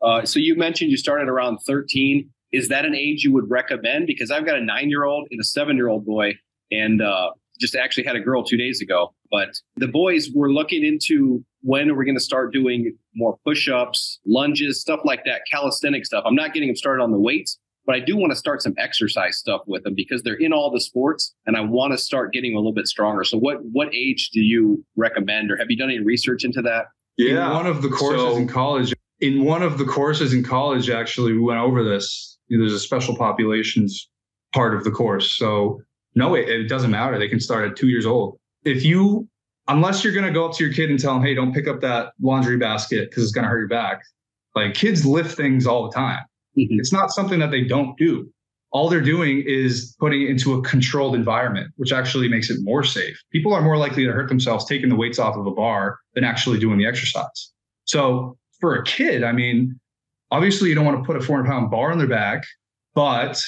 So you mentioned you started around 13. Is that an age you would recommend? Because I've got a 9-year-old and a 7-year-old boy, and just actually had a girl 2 days ago. But the boys were looking into when are we going to start doing more push-ups, lunges, stuff like that, calisthenic stuff. I'm not getting them started on the weights, but I do want to start some exercise stuff with them because they're in all the sports, and I want to start getting a little bit stronger. So what age do you recommend, or have you done any research into that? Yeah. In one of the courses in college, actually, we went over this. There's a special populations part of the course. So no, it doesn't matter. They can start at 2 years old. Unless you're going to go up to your kid and tell them, hey, don't pick up that laundry basket because it's going to hurt your back. Like, kids lift things all the time. Mm-hmm. It's not something that they don't do. All they're doing is putting it into a controlled environment, which actually makes it more safe. People are more likely to hurt themselves taking the weights off of a bar than actually doing the exercise. So for a kid, I mean, obviously you don't want to put a 400-pound bar on their back, but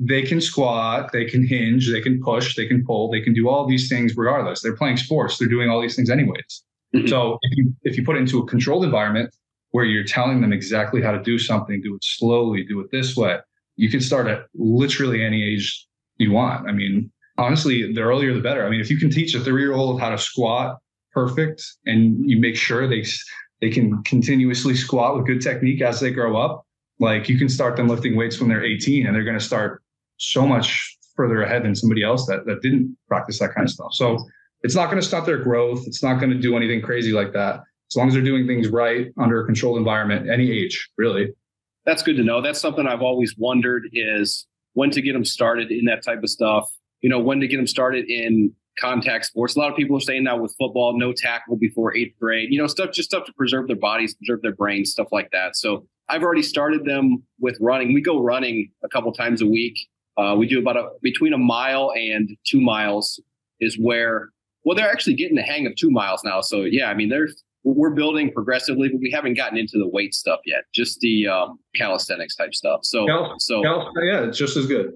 they can squat, they can hinge, they can push, they can pull, they can do all these things regardless. They're playing sports. They're doing all these things anyways. Mm-hmm. So if you put it into a controlled environment where you're telling them exactly how to do something, do it slowly, do it this way, you can start at literally any age you want. I mean, honestly, the earlier the better. I mean, if you can teach a 3-year-old how to squat perfect and you make sure they can continuously squat with good technique as they grow up, like, you can start them lifting weights when they're 18 and they're going to start so much further ahead than somebody else that didn't practice that kind of stuff. So it's not going to stop their growth. It's not going to do anything crazy like that. As long as they're doing things right under a controlled environment, any age, really. That's good to know. That's something I've always wondered, is when to get them started in that type of stuff. When to get them started in contact sports. A lot of people are saying now with football, no tackle before 8th grade, stuff to preserve their bodies, preserve their brains, stuff like that. So I've already started them with running. We go running a couple times a week. We do between a mile and 2 miles is where, they're actually getting the hang of 2 miles now. So yeah, I mean, we're building progressively, but we haven't gotten into the weight stuff yet, just the calisthenics type stuff. Yeah, it's just as good.